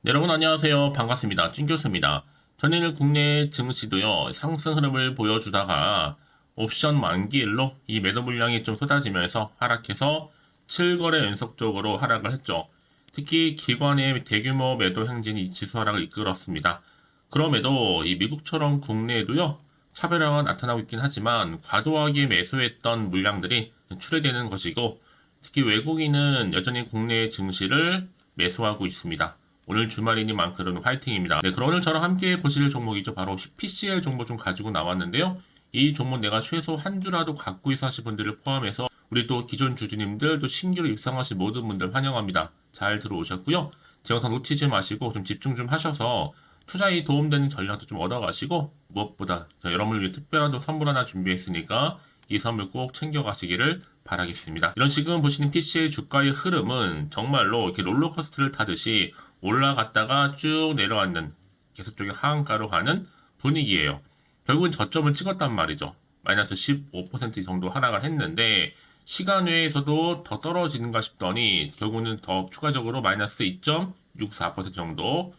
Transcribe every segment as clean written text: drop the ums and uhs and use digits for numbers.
여러분 안녕하세요. 반갑습니다. 찐교수입니다. 전일 국내 증시도요, 상승 흐름을 보여주다가 옵션 만기일로 이 매도 물량이 좀 쏟아지면서 하락해서 7거래 연속적으로 하락을 했죠. 특히 기관의 대규모 매도 행진이 이 지수 하락을 이끌었습니다. 그럼에도 이 미국처럼 국내에도요, 차별화가 나타나고 있긴 하지만 과도하게 매수했던 물량들이 출회되는 것이고, 특히 외국인은 여전히 국내 증시를 매수하고 있습니다. 오늘 주말이니만큼은 화이팅입니다. 네, 그럼 오늘 저랑 함께 보실 종목이죠. 바로 PCL 종목 좀 가지고 나왔는데요. 이 종목 내가 최소 한 주라도 갖고 있어 하실 분들을 포함해서 우리 또 기존 주주님들 또 신규로 입상하신 모든 분들 환영합니다. 잘 들어오셨고요. 제 영상 놓치지 마시고 좀 집중 좀 하셔서 투자에 도움되는 전략도 좀 얻어가시고 무엇보다 여러분을 위해 특별한 또 선물 하나 준비했으니까 이 선물 꼭 챙겨가시기를 바라겠습니다. 이런 지금 보시는 PC의 주가의 흐름은 정말로 이렇게 롤러코스터를 타듯이 올라갔다가 쭉 내려왔는 계속적인 하한가로 가는 분위기예요. 결국은 저점을 찍었단 말이죠. 마이너스 15% 정도 하락을 했는데 시간 외에서도 더 떨어지는가 싶더니 결국은 더 추가적으로 마이너스 2.64% 정도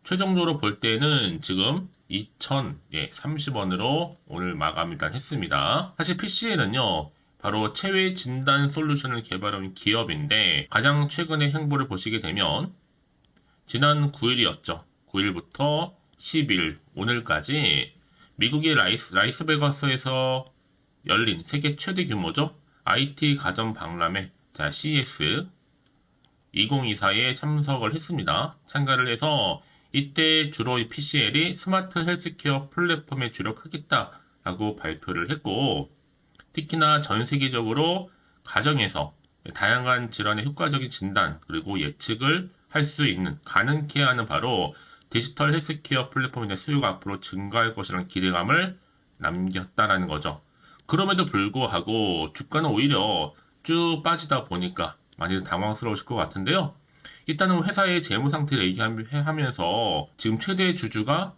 최종적으로 볼 때는 지금 2,030원으로 오늘 마감을 일단 했습니다. 사실 PC에는요, 바로 체외 진단 솔루션을 개발한 기업인데 가장 최근의 행보를 보시게 되면 지난 9일이었죠. 9일부터 10일 오늘까지 미국의 라이스베가스에서 열린 세계 최대 규모죠. IT 가전 박람회 CES 2024에 참석을 했습니다. 참가를 해서 이때 주로 이 PCL이 스마트 헬스케어 플랫폼에 주력하겠다라고 발표를 했고, 특히나 전 세계적으로 가정에서 다양한 질환의 효과적인 진단 그리고 예측을 할 수 있는 가능케 하는 바로 디지털 헬스케어 플랫폼의 수요가 앞으로 증가할 것이라는 기대감을 남겼다라는 거죠. 그럼에도 불구하고 주가는 오히려 쭉 빠지다 보니까 많이 당황스러우실 것 같은데요. 일단은 회사의 재무 상태를 얘기하면서 지금 최대 주주가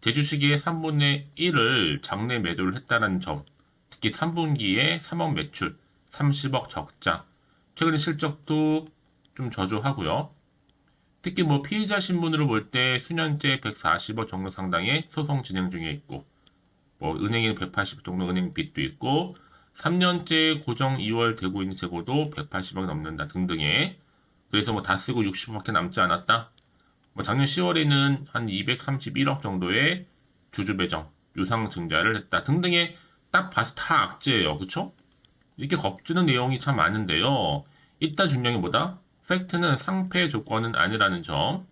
제주시기의 3분의 1을 장내 매도를 했다는 점, 특히 3분기에 3억 매출, 30억 적자, 최근의 실적도 좀 저조하고요. 특히 뭐 피의자 신분으로 볼 때 수년째 140억 정도 상당의 소송 진행 중에 있고, 뭐 은행에 180억 정도 은행 빚도 있고, 3년째 고정 2월 되고 있는 재고도 180억이 넘는다 등등의, 그래서 뭐 다 쓰고 60억밖에 남지 않았다. 뭐 작년 10월에는 한 231억 정도의 주주 배정, 유상 증자를 했다 등등의 딱 봐서 다 악재예요. 그쵸? 이렇게 겁주는 내용이 참 많은데요. 이따 중요한 게 뭐다? 팩트는 상패 조건은 아니라는 점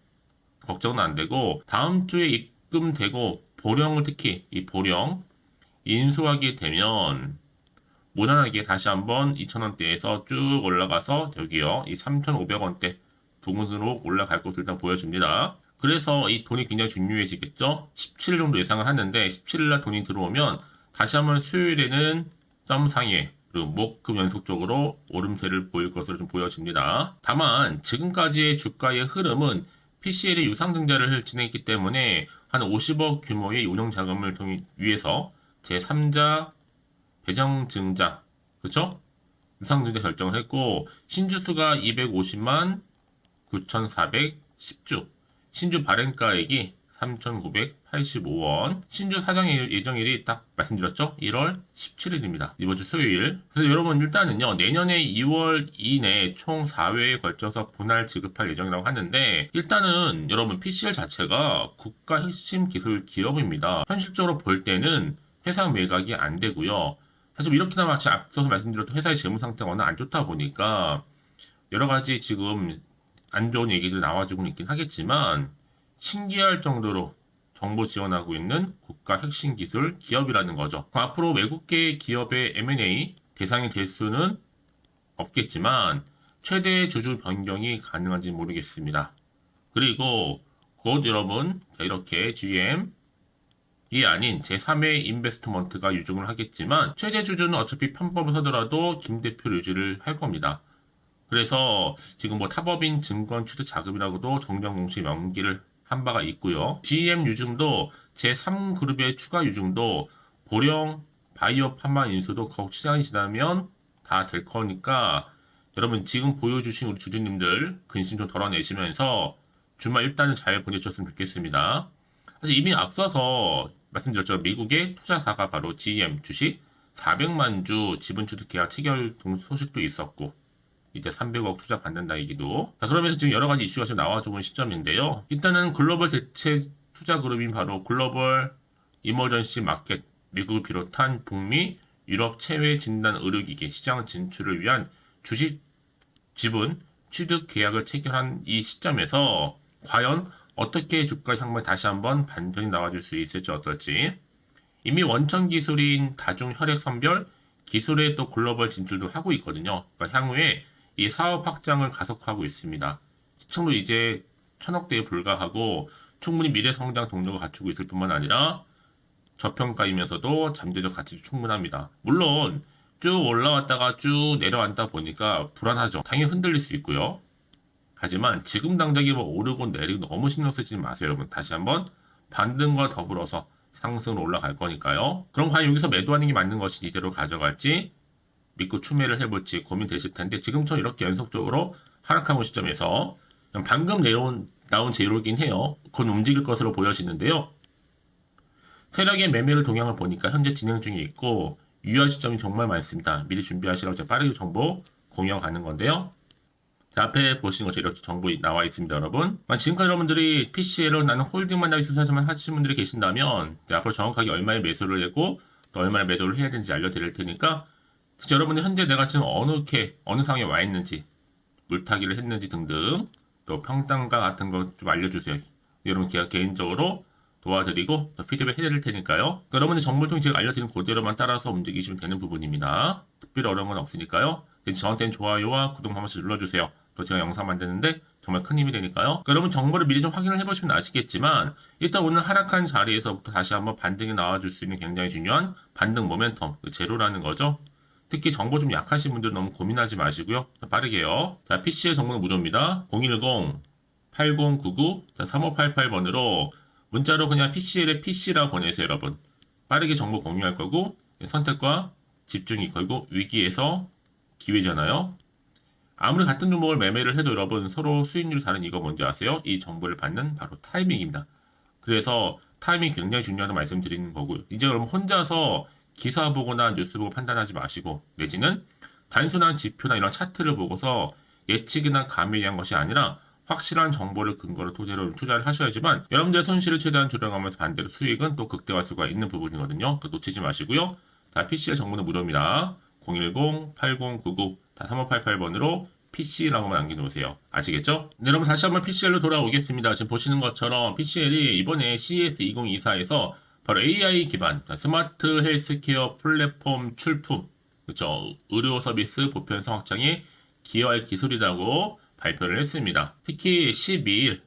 걱정은 안 되고, 다음 주에 입금되고 보령을 특히 이 보령 인수하게 되면 무난하게 다시 한번 2,000원대에서 쭉 올라가서 여기요 이 3,500원대 부근으로 올라갈 것을 일단 보여줍니다. 그래서 이 돈이 굉장히 중요해지겠죠. 17일 정도 예상을 하는데 17일날 돈이 들어오면 다시 한번 수요일에는 점 상회 그리고 목금 연속적으로 오름세를 보일 것으로 좀 보여집니다. 다만 지금까지의 주가의 흐름은 PCL의 유상증자를 진행했기 때문에 한 50억 규모의 운영 자금을 위해서 제3자 배정증자, 그쵸? 유상증자 결정을 했고, 신주수가 250만 9,410주, 신주 발행가액이 3,985원, 신주 사장 예정일이 딱 말씀드렸죠? 1월 17일입니다. 이번 주 수요일. 그래서 여러분 일단은요, 내년에 2월 이내 총 4회에 걸쳐서 분할 지급할 예정이라고 하는데, 일단은 여러분 PCL 자체가 국가 핵심 기술 기업입니다. 현실적으로 볼 때는 회사 매각이 안 되고요. 사실 이렇게나 마치 앞서서 말씀드렸던 회사의 재무 상태가 워낙 안 좋다 보니까 여러 가지 지금 안 좋은 얘기들이 나와주고 있긴 하겠지만 신기할 정도로 정보 지원하고 있는 국가 핵심 기술 기업이라는 거죠. 앞으로 외국계 기업의 M&A 대상이 될 수는 없겠지만 최대 주주 변경이 가능한지 모르겠습니다. 그리고 곧 여러분 이렇게 GM 이 아닌 제3의 인베스트먼트가 유증을 하겠지만 최대 주주는 어차피 편법을 서더라도 김 대표를 유지를 할 겁니다. 그래서 지금 뭐 타법인 증권 취득 자금이라고도 정정 공시 명기를 한 바가 있고요. GM 유증도 제3그룹의 추가 유증도 보령 바이오 판마 인수도 거국 시간이 지나면 다 될 거니까 여러분 지금 보여주신 우리 주주님들 근심 좀 덜어내시면서 주말 일단은 잘 보내주셨으면 좋겠습니다. 사실 이미 앞서서 말씀드렸죠. 미국의 투자사가 바로 GM 주식 400만 주 지분 취득 계약 체결 소식도 있었고 이때 300억 투자 받는다 얘기도. 자, 그러면서 지금 여러 가지 이슈가 지금 나와주고 있는 시점인데요. 일단은 글로벌 대체 투자 그룹인 바로 글로벌 이머전시 마켓, 미국을 비롯한 북미, 유럽 체외 진단 의료기기 시장 진출을 위한 주식 지분 취득 계약을 체결한 이 시점에서 과연 어떻게 주가 향방에 다시 한번 반전이 나와줄 수 있을지 어떨지. 이미 원천 기술인 다중 혈액 선별 기술의 또 글로벌 진출도 하고 있거든요. 그러니까 향후에 이 사업 확장을 가속화하고 있습니다. 시청도 이제 1,000억대에 불과하고 충분히 미래 성장 동력을 갖추고 있을 뿐만 아니라 저평가이면서도 잠재적 가치도 충분합니다. 물론 쭉 올라왔다가 쭉 내려앉다 보니까 불안하죠. 당연히 흔들릴 수 있고요. 하지만 지금 당장에 뭐 오르고 내리고 너무 신경 쓰지 마세요, 여러분. 다시 한번 반등과 더불어서 상승으로 올라갈 거니까요. 그럼 과연 여기서 매도하는 게 맞는 것이 이대로 가져갈지 믿고 추매를 해볼지 고민되실 텐데 지금처럼 이렇게 연속적으로 하락하는 시점에서 방금 나온 재료이긴 해요. 곧 움직일 것으로 보여지는데요. 세력의 매매를 동향을 보니까 현재 진행 중에 있고 유효 시점이 정말 많습니다. 미리 준비하시라고 제가 빠르게 정보 공유하는 건데요. 자, 앞에 보시는 것처럼 이렇게 정보 나와 있습니다, 여러분. 지금까지 여러분들이 PCL로 나는 홀딩만 하기 수사지만 하시는 분들이 계신다면 앞으로 정확하게 얼마의 매수를 하고 또 얼마나 매도를 해야 되는지 알려드릴 테니까 여러분이 현재 내가 지금 어느 상황에 와 있는지 물타기를 했는지 등등 또 평단가 같은 거 좀 알려주세요. 여러분 제가 개인적으로 도와드리고 또 피드백 해드릴 테니까요. 여러분의 정보를 통해 제가 알려드린 그대로만 따라서 움직이시면 되는 부분입니다. 특별히 어려운 건 없으니까요. 저한테는 좋아요와 구독 한 번씩 눌러주세요. 또 제가 영상 만드는데 정말 큰 힘이 되니까요. 여러분 정보를 미리 좀 확인을 해보시면 아시겠지만 일단 오늘 하락한 자리에서부터 다시 한번 반등이 나와줄 수 있는 굉장히 중요한 반등 모멘텀, 제로라는 거죠. 특히 정보 좀 약하신 분들 너무 고민하지 마시고요. 빠르게요. 자, PC의 정보는 무료입니다. 010-8099-3588번으로 문자로 그냥 PCL에 PC라 보내세요, 여러분. 빠르게 정보 공유할 거고 선택과 집중이 걸고 위기에서 기회잖아요. 아무리 같은 종목을 매매를 해도 여러분 서로 수익률이 다른 이거 뭔지 아세요? 이 정보를 받는 바로 타이밍입니다. 그래서 타이밍이 굉장히 중요하다고 말씀드리는 거고요. 이제 여러분 혼자서 기사 보거나 뉴스 보고 판단하지 마시고 내지는 단순한 지표나 이런 차트를 보고서 예측이나 감에 의한 것이 아니라 확실한 정보를 근거로 토대로 투자를 하셔야지만 여러분들의 손실을 최대한 줄여가면서 반대로 수익은 또 극대화할 수가 있는 부분이거든요. 놓치지 마시고요. 다 PC의 정보는 무료입니다. 010-8099-3588번으로 PC라고만 남겨놓으세요. 아시겠죠? 네, 여러분 다시 한번 PCL로 돌아오겠습니다. 지금 보시는 것처럼 PCL이 이번에 CES 2024에서 바로 AI 기반 스마트 헬스케어 플랫폼 출품, 그렇죠? 의료 서비스 보편성 확장에 기여할 기술이라고 발표를 했습니다. 특히 12일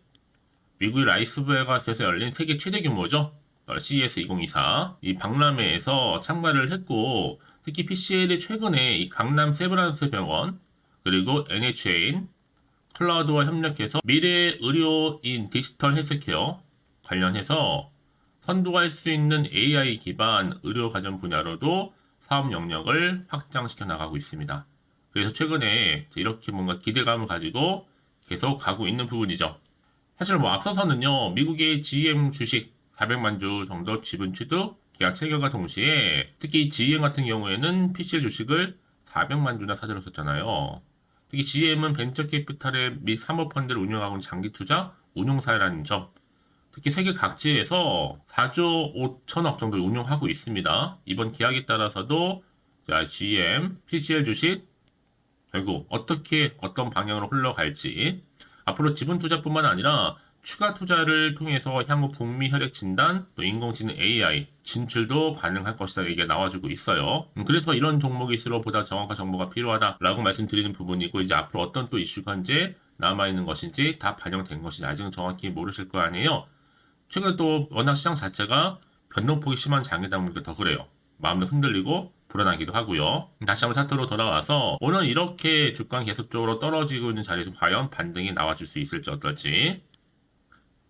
미국의 라스베가스에서 열린 세계 최대 규모죠. CES 2024 이 박람회에서 참가를 했고 특히 PCL이 최근에 이 강남 세브란스 병원 그리고 NHA인 클라우드와 협력해서 미래 의료인 디지털 헬스케어 관련해서 선도할 수 있는 AI 기반 의료 가전 분야로도 사업 영역을 확장시켜 나가고 있습니다. 그래서 최근에 이렇게 뭔가 기대감을 가지고 계속 가고 있는 부분이죠. 사실 앞서서는요, 미국의 GM 주식 400만 주 정도 지분 취득 계약 체결과 동시에 특히 GM 같은 경우에는 PCL 주식을 400만 주나 사들였었잖아요. 특히 GM은 벤처 캐피탈의 및 사모펀드를 운영하고 있는 장기 투자 운용사라는 점. 특히 세계 각지에서 4조 5천억 정도 운용하고 있습니다. 이번 계약에 따라서도 GM, PCL 주식 결국 어떤 방향으로 흘러갈지 앞으로 지분 투자뿐만 아니라 추가 투자를 통해서 향후 북미 혈액 진단, 또 인공지능 AI 진출도 가능할 것이다 얘기가 나와주고 있어요. 그래서 이런 종목일수록 보다 정확한 정보가 필요하다라고 말씀드리는 부분이고 이제 앞으로 어떤 또 이슈가 이제 남아있는 것인지 다 반영된 것인지 아직은 정확히 모르실 거 아니에요. 최근 또 워낙 시장 자체가 변동폭이 심한 장이다 보니까 더 그래요. 마음도 흔들리고 불안하기도 하고요. 다시 한번 차트로 돌아와서 오늘 이렇게 주가 계속적으로 떨어지고 있는 자리에서 과연 반등이 나와줄 수 있을지 어떨지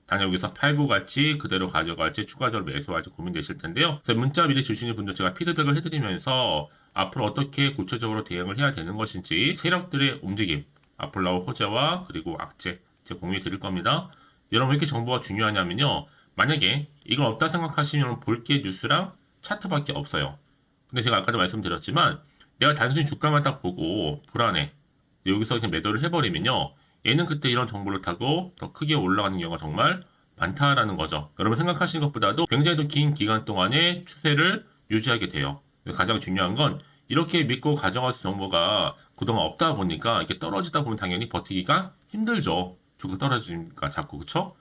당연 여기서 팔고 갈지 그대로 가져갈지 추가적으로 매수할지 고민되실 텐데요. 그래서 문자 미리 주시는 분들 제가 피드백을 해드리면서 앞으로 어떻게 구체적으로 대응을 해야 되는 것인지 세력들의 움직임 앞으로 나올 호재와 그리고 악재 제가 공유해 드릴 겁니다. 여러분 왜 이렇게 정보가 중요하냐면요. 만약에 이걸 없다 생각하시면 볼 게 뉴스랑 차트밖에 없어요. 근데 제가 아까도 말씀드렸지만 내가 단순히 주가만 딱 보고 불안해. 여기서 그냥 매도를 해버리면요. 얘는 그때 이런 정보를 타고 더 크게 올라가는 경우가 정말 많다라는 거죠. 여러분 생각하시는 것보다도 굉장히 더 긴 기간 동안의 추세를 유지하게 돼요. 가장 중요한 건 이렇게 믿고 가져가서 정보가 그동안 없다 보니까 이렇게 떨어지다 보면 당연히 버티기가 힘들죠. 주가 떨어지니까 자꾸 그쵸?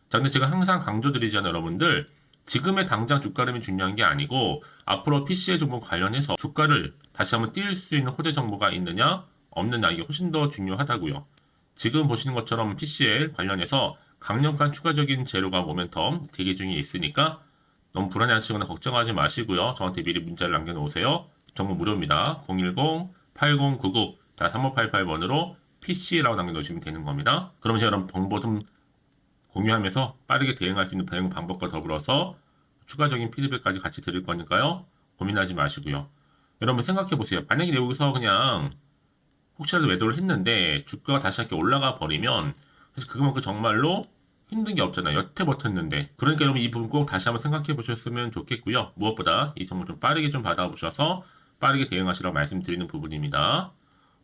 자, 근데 제가 항상 강조드리잖아요, 여러분들. 지금의 당장 주가름이 중요한 게 아니고 앞으로 PC의 정보 관련해서 주가를 다시 한번 띄울 수 있는 호재 정보가 있느냐 없느냐 이게 훨씬 더 중요하다고요. 지금 보시는 것처럼 PCL 관련해서 강력한 추가적인 재료가 모멘텀 대기 중에 있으니까 너무 불안해하시거나 걱정하지 마시고요. 저한테 미리 문자를 남겨놓으세요. 정보 무료입니다. 010-8099-3588번으로 PC라고 남겨놓으시면 되는 겁니다. 그러면 제가 여러분 정보 좀 공유하면서 빠르게 대응할 수 있는 대응 방법과 더불어서 추가적인 피드백까지 같이 드릴 거니까요. 고민하지 마시고요. 여러분 생각해 보세요. 만약에 여기서 그냥 혹시라도 매도를 했는데 주가가 다시 이렇게 올라가 버리면 사실 그만큼 정말로 힘든 게 없잖아요. 여태 버텼는데. 그러니까 여러분 이 부분 꼭 다시 한번 생각해 보셨으면 좋겠고요. 무엇보다 이 정보 좀 빠르게 좀 받아보셔서 빠르게 대응하시라고 말씀드리는 부분입니다.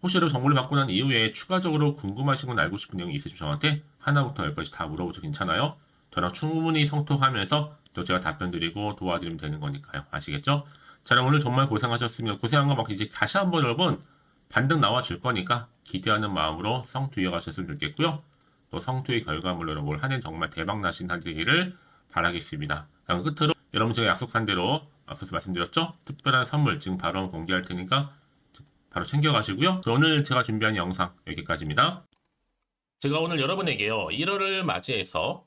혹시 여러분 정보를 받고 난 이후에 추가적으로 궁금하신 건 알고 싶은 내용이 있으시면 저한테 하나부터 열까지 다 물어보셔도 괜찮아요. 저랑 충분히 성토하면서 또 제가 답변 드리고 도와드리면 되는 거니까요. 아시겠죠? 자, 그럼 오늘 정말 고생하셨으면 고생한 거 만큼 이제 다시 한번 여러분 반등 나와 줄 거니까 기대하는 마음으로 성투 이어가셨으면 좋겠고요. 또 성투의 결과물로 여러분 한 해 정말 대박 나신 한 되기를 바라겠습니다. 자, 끝으로 여러분 제가 약속한 대로 앞서서 말씀드렸죠? 특별한 선물 지금 바로 공개할 테니까 바로 챙겨가시고요. 오늘 제가 준비한 영상 여기까지입니다. 제가 오늘 여러분에게요. 1월을 맞이해서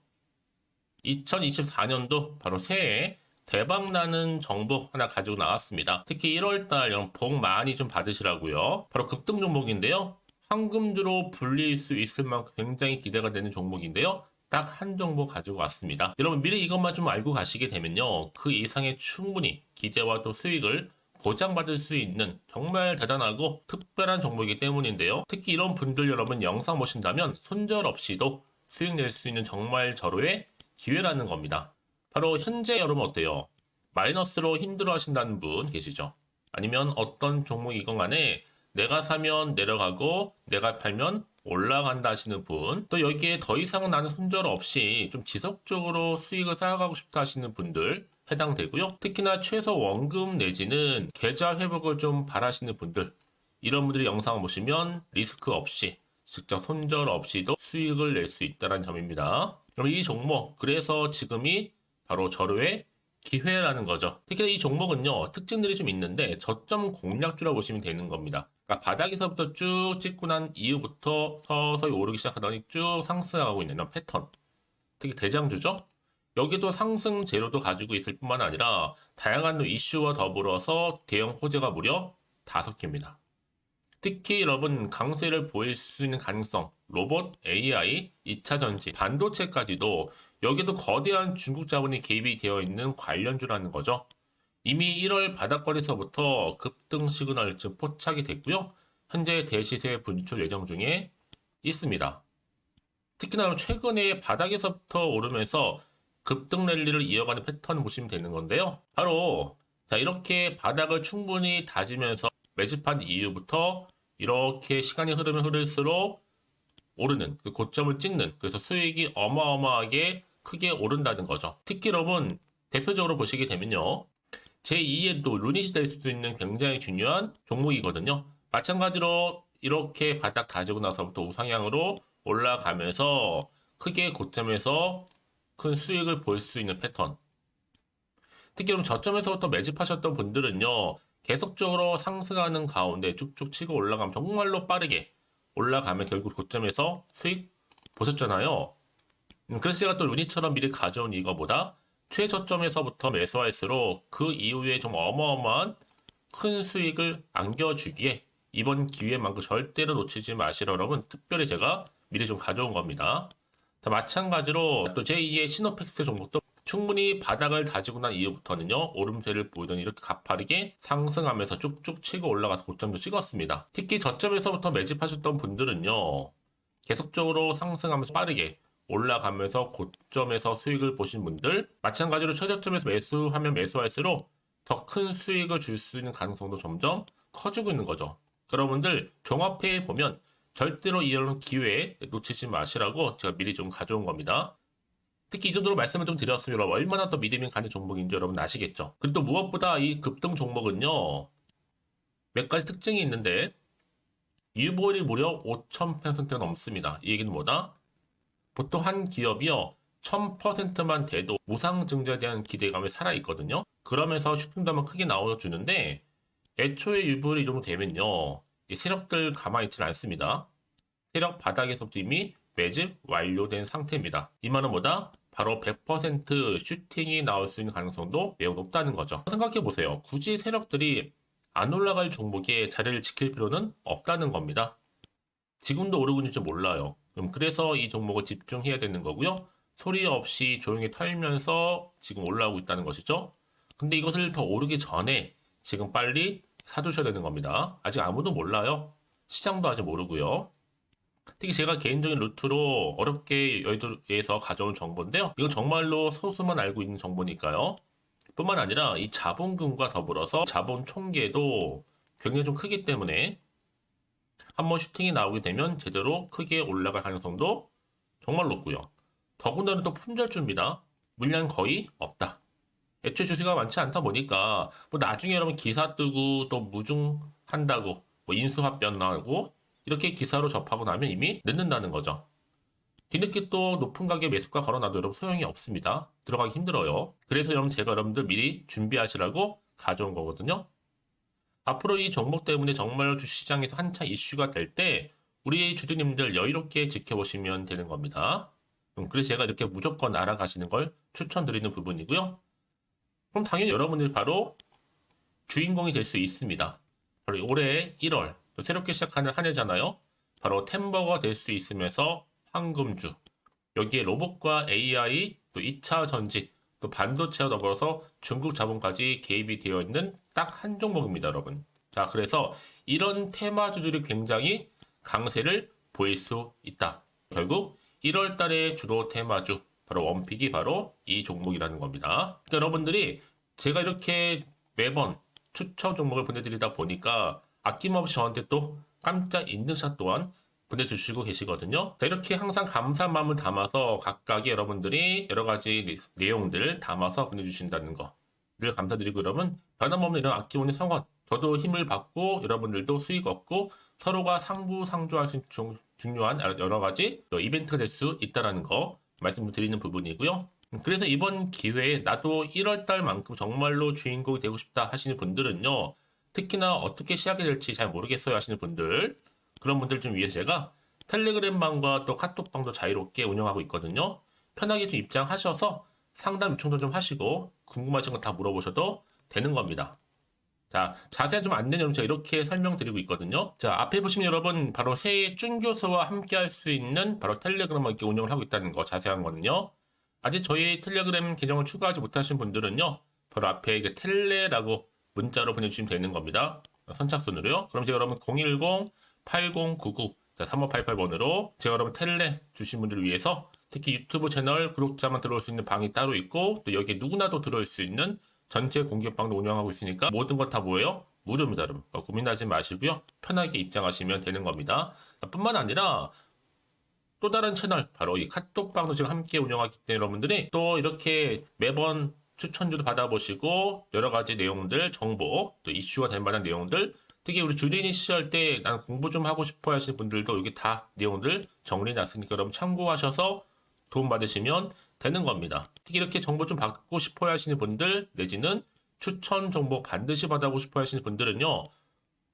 2024년도 바로 새해 대박나는 정보 하나 가지고 나왔습니다. 특히 1월달 여러분 복 많이 좀 받으시라고요. 바로 급등 종목인데요. 황금주로 불릴 수 있을 만큼 굉장히 기대가 되는 종목인데요. 딱 한 종목 가지고 왔습니다. 여러분 미리 이것만 좀 알고 가시게 되면요. 그 이상의 충분히 기대와 또 수익을 보장받을 수 있는 정말 대단하고 특별한 종목이기 때문인데요. 특히 이런 분들 여러분 영상 보신다면 손절없이도 수익 낼 수 있는 정말 절호의 기회라는 겁니다. 바로 현재 여러분 어때요? 마이너스로 힘들어 하신다는 분 계시죠? 아니면 어떤 종목이건 간에 내가 사면 내려가고 내가 팔면 올라간다 하시는 분, 또 여기에 더 이상 나는 손절 없이 좀 지속적으로 수익을 쌓아가고 싶다 하시는 분들 해당되고요. 특히나 최소 원금 내지는 계좌 회복을 좀 바라시는 분들, 이런 분들이 영상을 보시면 리스크 없이 직접 손절 없이도 수익을 낼 수 있다는 점입니다. 그럼 이 종목, 그래서 지금이 바로 절호의 기회라는 거죠. 특히 이 종목은요, 특징들이 좀 있는데 저점 공략주라고 보시면 되는 겁니다. 그러니까 바닥에서부터 쭉 찍고 난 이후부터 서서히 오르기 시작하더니 쭉 상승하고 있는 이런 패턴. 특히 대장주죠. 여기도 상승 재료도 가지고 있을 뿐만 아니라 다양한 이슈와 더불어서 대형 호재가 무려 5개입니다. 특히 여러분 강세를 보일 수 있는 가능성, 로봇, AI, 2차 전지, 반도체까지도 여기도 거대한 중국 자본이 개입이 되어 있는 관련주라는 거죠. 이미 1월 바닥거리에서부터 급등 시그널 즉 포착이 됐고요. 현재 대시세 분출 예정 중에 있습니다. 특히나 최근에 바닥에서부터 오르면서 급등 랠리를 이어가는 패턴을 보시면 되는 건데요. 바로 자 이렇게 바닥을 충분히 다지면서 매집한 이후부터 이렇게 시간이 흐르면 흐를수록 오르는 그 고점을 찍는, 그래서 수익이 어마어마하게 크게 오른다는 거죠. 특히 여러분 대표적으로 보시게 되면요. 제2의 또 루닛이 될 수도 있는 굉장히 중요한 종목이거든요. 마찬가지로 이렇게 바닥 다지고 나서부터 우상향으로 올라가면서 크게 고점에서 큰 수익을 볼 수 있는 패턴. 특히 그럼 저점에서부터 매집하셨던 분들은요. 계속적으로 상승하는 가운데 쭉쭉 치고 올라가면 정말로 빠르게 올라가면 결국 고점에서 수익 보셨잖아요. 그래서 제가 또 루닛처럼 미리 가져온 이거보다 최저점에서부터 매수할수록 그 이후에 좀 어마어마한 큰 수익을 안겨주기에 이번 기회만큼 절대로 놓치지 마시라 여러분 특별히 제가 미리 좀 가져온 겁니다. 자, 마찬가지로 또 제2의 시노펙스 종목도 충분히 바닥을 다지고 난 이후부터는요 오름세를 보이더니 이렇게 가파르게 상승하면서 쭉쭉 치고 올라가서 고점도 찍었습니다. 특히 저점에서부터 매집하셨던 분들은요 계속적으로 상승하면서 빠르게 올라가면서 고점에서 수익을 보신 분들, 마찬가지로 최저점에서 매수하면 매수할수록 더 큰 수익을 줄 수 있는 가능성도 점점 커지고 있는 거죠. 여러분들 종합해 보면 절대로 이런 기회 놓치지 마시라고 제가 미리 좀 가져온 겁니다. 특히 이 정도로 말씀을 좀 드렸으면 여러분 얼마나 더 믿음이 가는 종목인지 여러분 아시겠죠? 그리고 또 무엇보다 이 급등 종목은요, 몇 가지 특징이 있는데 유보율이 무려 5,000%가 넘습니다. 이 얘기는 뭐다? 보통 한 기업이요 1000%만 돼도 무상증자에 대한 기대감이 살아있거든요. 그러면서 슈팅도 한번 크게 나와주는데 애초에 유보율이 이 정도 되면요, 이 세력들 가만히 있지는 않습니다. 세력 바닥에서부터 이미 매집 완료된 상태입니다. 이 말은 뭐다? 바로 100% 슈팅이 나올 수 있는 가능성도 매우 높다는 거죠. 생각해보세요. 굳이 세력들이 안 올라갈 종목에 자리를 지킬 필요는 없다는 겁니다. 지금도 오르고 있는지 몰라요. 그래서 이 종목을 집중해야 되는 거고요. 소리 없이 조용히 털면서 지금 올라오고 있다는 것이죠. 근데 이것을 더 오르기 전에 지금 빨리 사두셔야 되는 겁니다. 아직 아무도 몰라요. 시장도 아직 모르고요. 특히 제가 개인적인 루트로 어렵게 여의도에서 가져온 정보인데요. 이건 정말로 소수만 알고 있는 정보니까요. 뿐만 아니라 이 자본금과 더불어서 자본 총계도 굉장히 좀 크기 때문에 한번 슈팅이 나오게 되면 제대로 크게 올라갈 가능성도 정말 높고요. 더군다나 또 품절주입니다. 물량 거의 없다. 애초에 주식가 많지 않다 보니까 뭐 나중에 여러분 기사 뜨고 또 무중한다고 뭐 인수합병 나오고 이렇게 기사로 접하고 나면 이미 늦는다는 거죠. 뒤늦게 또 높은 가격에 매수가 걸어놔도 여러분 소용이 없습니다. 들어가기 힘들어요. 그래서 여러분 제가 여러분들 미리 준비하시라고 가져온 거거든요. 앞으로 이 종목 때문에 정말 주시장에서 한차 이슈가 될 때 우리 주주님들 여유롭게 지켜보시면 되는 겁니다. 그래서 제가 이렇게 무조건 알아가시는 걸 추천드리는 부분이고요. 그럼 당연히 여러분들이 바로 주인공이 될 수 있습니다. 바로 올해 1월 또 새롭게 시작하는 한 해잖아요. 바로 템버가 될 수 있으면서 황금주, 여기에 로봇과 AI, 또 2차 전지, 또 반도체와 더불어서 중국 자본까지 개입이 되어 있는 딱 한 종목입니다, 여러분. 자, 그래서 이런 테마주들이 굉장히 강세를 보일 수 있다. 결국 1월 달에 주로 테마주, 바로 원픽이 바로 이 종목이라는 겁니다. 그러니까 여러분들이 제가 이렇게 매번 추천 종목을 보내드리다 보니까 아낌없이 저한테 또 깜짝 인증샷 또한 보내주시고 계시거든요. 자, 이렇게 항상 감사한 마음을 담아서 각각의 여러분들이 여러 가지 내용들 담아서 보내주신다는 거를 감사드리고, 여러분 변함없는 이런 아낌없는 성원, 저도 힘을 받고 여러분들도 수익 얻고 서로가 상부상조할 수 있는 중요한 여러 가지 이벤트가 될 수 있다는 거 말씀을 드리는 부분이고요. 그래서 이번 기회에 나도 1월달만큼 정말로 주인공이 되고 싶다 하시는 분들은요, 특히나 어떻게 시작이 될지 잘 모르겠어요 하시는 분들, 그런 분들 좀 위해서 제가 텔레그램 방과 또 카톡방도 자유롭게 운영하고 있거든요. 편하게 좀 입장하셔서 상담 요청도 좀 하시고 궁금하신 거 다 물어보셔도 되는 겁니다. 자, 자세한 좀 안내는 제가 이렇게 설명드리고 있거든요. 자, 앞에 보시면 여러분 바로 새해 쭌교수와 함께 할 수 있는 바로 텔레그램을 이렇게 운영을 하고 있다는 거, 자세한 거는요. 아직 저희 텔레그램 계정을 추가하지 못하신 분들은요, 바로 앞에 이게 텔레라고 문자로 보내주시면 되는 겁니다. 선착순으로요. 그럼 제가 여러분 010-8099-3588번으로 제가 여러분 텔레 주신 분들을 위해서 특히 유튜브 채널 구독자만 들어올 수 있는 방이 따로 있고, 또 여기에 누구나도 들어올 수 있는 전체 공개방도 운영하고 있으니까 모든 것 다 뭐예요? 무료입니다, 여러분. 고민하지 마시고요. 편하게 입장하시면 되는 겁니다. 뿐만 아니라 또 다른 채널, 바로 이 카톡방도 지금 함께 운영하기 때문에 여러분들이 또 이렇게 매번 추천주도 받아보시고 여러 가지 내용들, 정보, 또 이슈가 될 만한 내용들, 특히 우리 주린이 시절 때 난 공부 좀 하고 싶어 하시는 분들도 여기 다 내용들 정리해놨으니까 여러분 참고하셔서 도움 받으시면 되는 겁니다. 특히 이렇게 정보 좀 받고 싶어 하시는 분들, 내지는 추천 정보 반드시 받아보고 싶어 하시는 분들은요,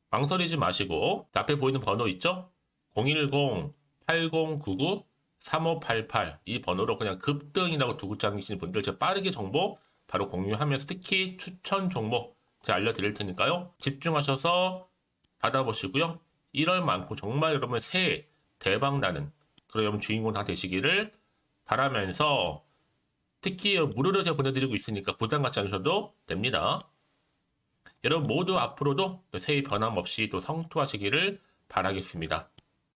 망설이지 마시고 앞에 보이는 번호 있죠? 010-8099-3588 이 번호로 그냥 급등이라고 두고 당기시는 분들 제가 빠르게 정보 바로 공유하면서 특히 추천 종목 제가 알려드릴 테니까요. 집중하셔서 받아보시고요. 1월만큼 정말 여러분 새해 대박나는 그런 여러분 주인공 다 되시기를 바라면서, 특히 무료로 제가 보내드리고 있으니까 부담 갖지 않으셔도 됩니다. 여러분 모두 앞으로도 새해 변함없이 또 성투하시기를 바라겠습니다.